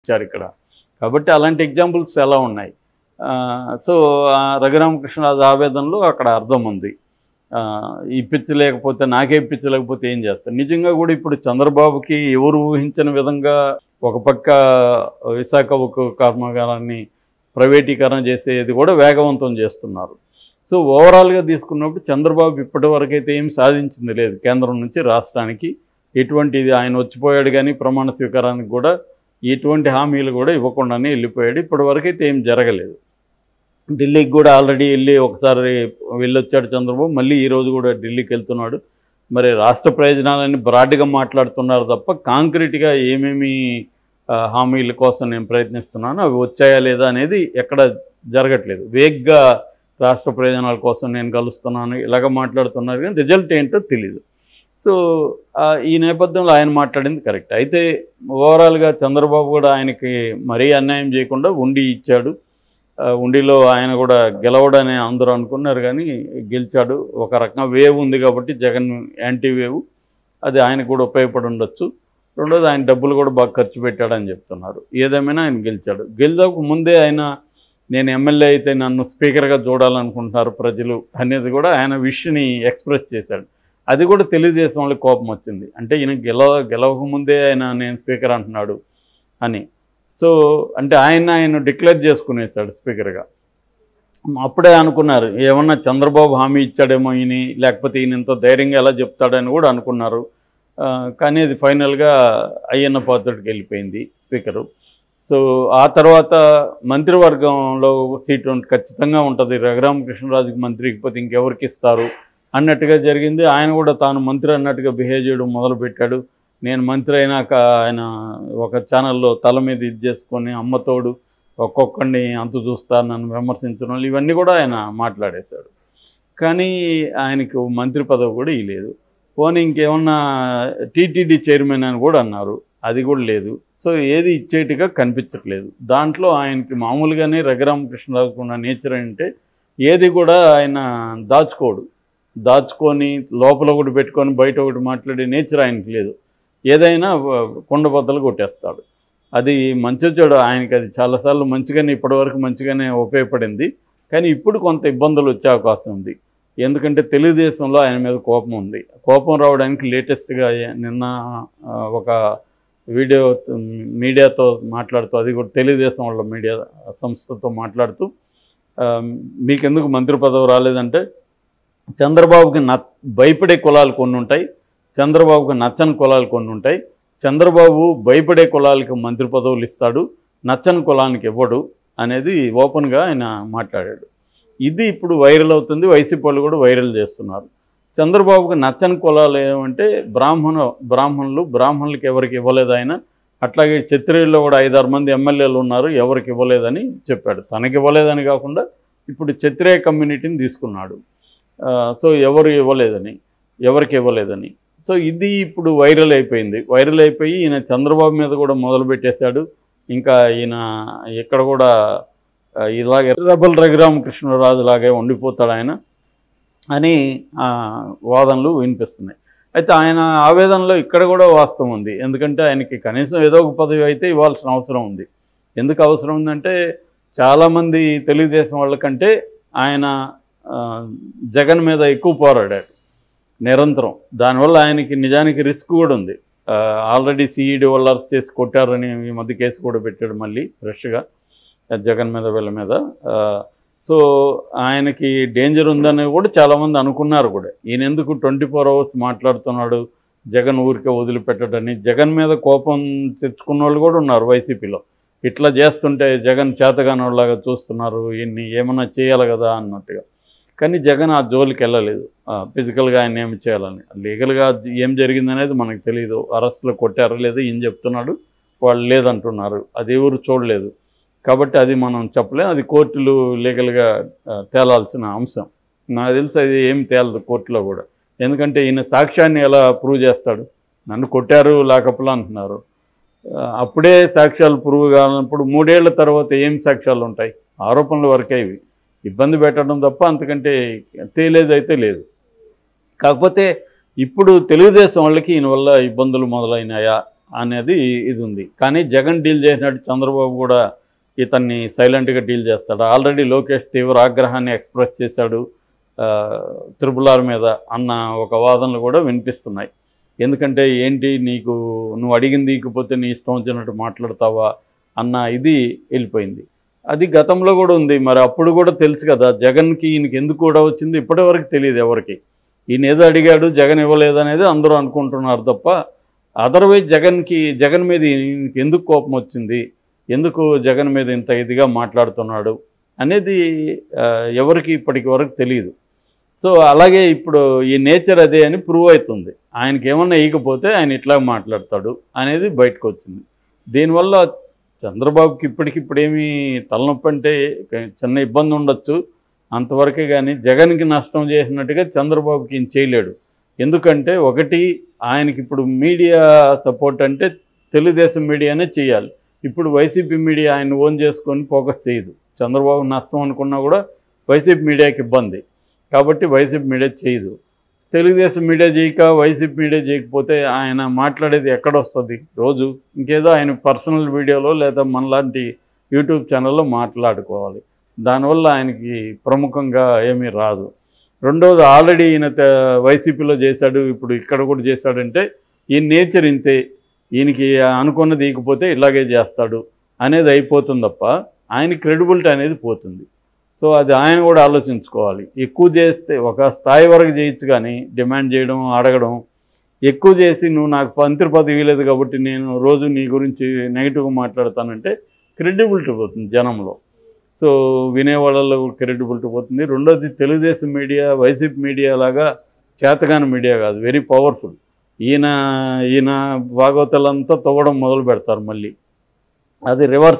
ఇచ్చారు ఇక్కడ. కాబట్టి అలాంటి ఎగ్జాంపుల్స్ చాలా ఉన్నాయి. సో రఘురామకృష్ణరాజు ఆవేదనలో అక్కడ అర్థం ఉంది. ఇప్పించలేకపోతే నాకే ఇప్పించలేకపోతే ఏం చేస్తారు. నిజంగా కూడా ఇప్పుడు చంద్రబాబుకి ఎవరు ఊహించని విధంగా ఒక పక్క విశాఖ ఉక్కు కర్మాగారాన్ని ప్రైవేటీకరణ చేసేది కూడా వేగవంతం చేస్తున్నారు. సో ఓవరాల్గా తీసుకున్నప్పుడు చంద్రబాబు ఇప్పటివరకైతే ఏం సాధించింది లేదు. కేంద్రం నుంచి రాష్ట్రానికి ఎటువంటిది ఆయన వచ్చిపోయాడు, కానీ ప్రమాణ స్వీకారానికి కూడా ఎటువంటి హామీలు కూడా ఇవ్వకుండానే వెళ్ళిపోయాడు. ఇప్పటివరకైతే ఏం జరగలేదు. ఢిల్లీకి కూడా ఆల్రెడీ ఒకసారి వెళ్ళొచ్చాడు చంద్రబాబు, మళ్ళీ ఈరోజు కూడా ఢిల్లీకి వెళ్తున్నాడు. మరి రాష్ట్ర ప్రయోజనాలని బ్రాడ్గా మాట్లాడుతున్నారు తప్ప కాంక్రీట్గా ఏమేమి హామీల కోసం నేను ప్రయత్నిస్తున్నాను అవి వచ్చాయా లేదా అనేది ఎక్కడ జరగట్లేదు. వేగ్గా రాష్ట్ర ప్రయోజనాల కోసం నేను కలుస్తున్నాను ఇలాగ మాట్లాడుతున్నారు, కానీ రిజల్ట్ ఏంటో తెలీదు. సో ఈ నేపథ్యంలో ఆయన మాట్లాడింది కరెక్ట్. అయితే ఓవరాల్గా చంద్రబాబు కూడా ఆయనకి మరీ అన్యాయం చేయకుండా ఉండి ఇచ్చాడు. ఉండిలో ఆయన కూడా గెలవడని అందరూ అనుకున్నారు, కానీ గెలిచాడు. ఒక రకంగా వేవ్ ఉంది కాబట్టి జగన్ యాంటీ వేవ్, అది ఆయనకు కూడా ఉపయోగపడి ఉండొచ్చు. రెండోది ఆయన డబ్బులు కూడా బాగా ఖర్చు పెట్టాడని చెప్తున్నారు. ఏదేమైనా ఆయన గెలిచాడు. గెలిచాక ముందే ఆయన నేను ఎమ్మెల్యే అయితే నన్ను స్పీకర్గా చూడాలనుకుంటున్నారు ప్రజలు అనేది కూడా ఆయన విష్ని ఎక్స్ప్రెస్ చేశాడు. అది కూడా తెలుగుదేశం వాళ్ళకి కోపం వచ్చింది. అంటే ఈయన గెలవక ముందే ఆయన నేను స్పీకర్ అంటున్నాడు అని. సో అంటే ఆయన డిక్లేర్ చేసుకునేసాడు స్పీకర్గా. అప్పుడే అనుకున్నారు ఏమన్నా చంద్రబాబు హామీ ఇచ్చాడేమో ఈయన, లేకపోతే ఈయన ఇంత ధైర్యంగా ఎలా చెప్తాడని కూడా అనుకున్నారు. కానీ అది ఫైనల్గా అయ్యన్న పాత్రుడికి వెళ్ళిపోయింది స్పీకరు. సో ఆ తర్వాత మంత్రివర్గంలో సీటు ఖచ్చితంగా ఉంటుంది, రఘురామకృష్ణరాజుకి మంత్రి ఇకపోతే ఇంకెవరికి ఇస్తారు అన్నట్టుగా జరిగింది. ఆయన కూడా తాను మంత్రి అన్నట్టుగా బిహేవ్ చేయడం మొదలుపెట్టాడు. నేను మంత్రి అయినాక ఆయన ఒక ఛానల్లో తల మీద ఇది చేసుకొని అమ్మతోడు ఒక్కొక్కడిని అంతు చూస్తా నన్ను విమర్శించడం ఇవన్నీ కూడా ఆయన మాట్లాడేశాడు. కానీ ఆయనకు మంత్రి పదవి కూడా ఇవ్వలేదు. పోనీ ఇంకేమన్నా టీటీడీ చైర్మన్ అని కూడా అన్నారు, అది కూడా లేదు. సో ఏది ఇచ్చేట్టుగా కనిపించట్లేదు. దాంట్లో ఆయనకి మామూలుగానే రఘురామకృష్ణరాజుకు ఉన్న నేచర్ అంటే ఏది కూడా ఆయన దాచుకొని లోపల ఒకటి పెట్టుకొని బయట ఒకటి మాట్లాడే నేచర్ ఆయనకి లేదు. ఏదైనా కొండబద్దలు కొట్టేస్తాడు. అది మంచి చెడు ఆయనకి అది చాలాసార్లు మంచిగానే ఇప్పటివరకు మంచిగానే ఉపయోగపడింది. కానీ ఇప్పుడు కొంత ఇబ్బందులు వచ్చే అవకాశం ఉంది. ఎందుకంటే తెలుగుదేశంలో ఆయన మీద కోపం ఉంది. కోపం రావడానికి లేటెస్ట్గా నిన్న ఒక వీడియో మీడియాతో మాట్లాడుతూ, అది కూడా తెలుగుదేశం వాళ్ళ మీడియా సంస్థతో మాట్లాడుతూ, మీకెందుకు మంత్రి పదవి రాలేదంటే చంద్రబాబుకి భయపడే కులాలు కొన్ని ఉంటాయి, చంద్రబాబుకి నచ్చని కులాలు కొన్ని ఉంటాయి. చంద్రబాబు భయపడే కులాలకు మంత్రి పదవులు ఇస్తాడు, నచ్చని కులానికి ఇవ్వడు అనేది ఓపెన్గా ఆయన మాట్లాడాడు. ఇది ఇప్పుడు వైరల్ అవుతుంది. వైసీపీ వాళ్ళు కూడా వైరల్ చేస్తున్నారు. చంద్రబాబుకి నచ్చని కులాలు ఏమంటే బ్రాహ్మణులకి ఎవరికి ఇవ్వలేదు ఆయన. అట్లాగే క్షత్రియుల్లో కూడా 5-6 మంది ఎమ్మెల్యేలు ఉన్నారు, ఎవరికి ఇవ్వలేదని చెప్పాడు. తనకి ఇవ్వలేదని కాకుండా ఇప్పుడు క్షత్రియ కమ్యూనిటీని తీసుకున్నాడు. సో ఎవరికి ఇవ్వలేదని. సో ఇది ఇప్పుడు వైరల్ అయిపోయి ఈయన చంద్రబాబు మీద కూడా మొదలుపెట్టేశాడు. ఇంకా ఈయన ఇక్కడ కూడా ఇలాగే రెబల్ రఘురామకృష్ణరాజు లాగే ఉండిపోతాడు ఆయన అని వాదనలు వినిపిస్తున్నాయి. అయితే ఆయన ఆవేదనలో ఇక్కడ కూడా వాస్తవం ఉంది. ఎందుకంటే ఆయనకి కనీసం ఏదో ఒక పదవి అయితే ఇవ్వాల్సిన అవసరం ఉంది. ఎందుకు అవసరం ఉందంటే చాలామంది తెలుగుదేశం వాళ్ళకంటే ఆయన జగన్ మీద ఎక్కువ పోరాడాడు నిరంతరం. దానివల్ల ఆయనకి నిజానికి రిస్క్ కూడా ఉంది. ఆల్రెడీ సిఈడి వాళ్ళు అరెస్ట్ చేసి కొట్టారని ఈ మధ్య కేసు కూడా పెట్టాడు మళ్ళీ ఫ్రెష్గా జగన్ మీద వీళ్ళ మీద. సో ఆయనకి డేంజర్ ఉందని కూడా చాలామంది అనుకున్నారు కూడా. ఈయన ఎందుకు 24 hours మాట్లాడుతున్నాడు, జగన్ ఊరికే వదిలిపెట్టడని. జగన్ మీద కోపం తెచ్చుకున్న వాళ్ళు కూడా ఉన్నారు వైసీపీలో. ఇట్లా చేస్తుంటే జగన్ చేతగాని వాళ్ళలాగా చూస్తున్నారు, ఈయన్ని ఏమన్నా చేయాలి కదా అన్నట్టుగా. కానీ జగన్ ఆ జోలికి వెళ్ళలేదు. ఫిజికల్గా ఆయన ఏమి చేయాలని. లీగల్గా ఏం జరిగిందనేది మనకు తెలియదు. అరెస్టులు కొట్టారో లేదు ఈయన చెప్తున్నాడు, వాళ్ళు లేదంటున్నారు. అది ఎవరు చూడలేదు కాబట్టి అది మనం చెప్పలేం. అది కోర్టులు లీగల్గా తేలాల్సిన అంశం. నాకు తెలిసి అది ఏమి తేలదు కోర్టులో కూడా. ఎందుకంటే ఈయన సాక్ష్యాన్ని ఎలా ప్రూవ్ చేస్తాడు? నన్ను కొట్టారు లాకప్లా అంటున్నారు. అప్పుడే సాక్ష్యాలు ప్రూవ్ కానప్పుడు 3 ఏళ్ల తర్వాత ఏం సాక్ష్యాలు ఉంటాయి? ఆరోపణల వరకే ఇవి. ఇబ్బంది పెట్టడం తప్ప అంతకంటే తేలేదైతే లేదు. కాకపోతే ఇప్పుడు తెలుగుదేశం వాళ్ళకి ఈయన వల్ల ఇబ్బందులు మొదలైనాయా అనేది ఇది ఉంది. కానీ జగన్ డీల్ చేసినట్టు చంద్రబాబు కూడా ఇతన్ని సైలెంట్గా డీల్ చేస్తాడు. ఆల్రెడీ లోకేష్ తీవ్ర ఆగ్రహాన్ని ఎక్స్ప్రెస్ చేశాడు త్రిపుల్ మీద అన్న ఒక వాదనలు కూడా వినిపిస్తున్నాయి. ఎందుకంటే ఏంటి నువ్వు అడిగింది ఇకపోతే నీ ఇష్టం వచ్చినట్టు మాట్లాడతావా అన్న ఇది వెళ్ళిపోయింది. అది గతంలో కూడా ఉంది. మరి అప్పుడు కూడా తెలుసు కదా జగన్కి ఈయనకి ఎందుకు కూడా వచ్చింది ఇప్పటివరకు తెలియదు ఎవరికి. ఈయన ఏదో అడిగాడు జగన్ ఇవ్వలేదనేది అందరూ అనుకుంటున్నారు తప్ప అదర్వైజ్ జగన్ మీద ఈయనకి ఎందుకు కోపం వచ్చింది, ఎందుకు జగన్ మీద ఇంత ఇదిగా మాట్లాడుతున్నాడు అనేది ఎవరికి ఇప్పటికి వరకు తెలియదు. సో అలాగే ఇప్పుడు ఈ నేచర్ అదే అని ప్రూవ్ అవుతుంది. ఆయనకి ఏమన్నా ఇవ్వకపోతే ఆయన ఇట్లా మాట్లాడతాడు అనేది బయటకు వచ్చింది. దీనివల్ల చంద్రబాబుకి ఇప్పటికిప్పుడేమీ తలనొప్పి అంటే చిన్న ఇబ్బంది ఉండొచ్చు అంతవరకే, కానీ జగన్కి నష్టం చేసినట్టుగా చంద్రబాబుకి ఏం చేయలేడు. ఎందుకంటే ఒకటి ఆయనకి ఇప్పుడు మీడియా సపోర్ట్ అంటే తెలుగుదేశం మీడియానే చేయాలి. ఇప్పుడు వైసీపీ మీడియా ఆయన ఓన్ చేసుకొని ఫోకస్ చేయదు. చంద్రబాబు నష్టం అనుకున్నా కూడా వైసీపీ మీడియాకి ఇబ్బంది కాబట్టి వైసీపీ మీడియా చేయదు. తెలుగుదేశం మీడియా చేయక వైసీపీ మీడియా చేయకపోతే ఆయన మాట్లాడేది ఎక్కడొస్తుంది రోజు? ఇంకేదో ఆయన పర్సనల్ వీడియోలో లేదా మనలాంటి యూట్యూబ్ ఛానల్లో మాట్లాడుకోవాలి. దానివల్ల ఆయనకి ప్రముఖంగా ఏమీ రాదు. రెండోది ఆల్రెడీ ఈయన వైసీపీలో చేశాడు, ఇప్పుడు ఇక్కడ కూడా చేశాడంటే ఈ నేచర్ ఇంతే, ఈయనకి అనుకున్నది ఇకపోతే ఇలాగే చేస్తాడు అనేది అయిపోతుంది తప్ప ఆయన క్రెడిబిలిటీ అనేది పోతుంది. సో అది ఆయన కూడా ఆలోచించుకోవాలి. ఎక్కువ చేస్తే ఒక స్థాయి వరకు చేయొచ్చు, కానీ డిమాండ్ చేయడం అడగడం ఎక్కువ చేసి నువ్వు నాకు మంత్రి పదవి ఇవ్వలేదు కాబట్టి నేను రోజు నీ గురించి నెగిటివ్గా మాట్లాడతానంటే క్రెడిబిలిటీ పోతుంది జనంలో. సో వినేవాళ్ళలో క్రెడిబిలిటీ పోతుంది. రెండోది తెలుగుదేశం మీడియా వైసీపీ మీడియా లాగా చేతగాని మీడియా కాదు, వెరీ పవర్ఫుల్. ఈయన భాగవతాలంతా తవ్వడం మొదలు పెడతారు, మళ్ళీ అది రివర్స్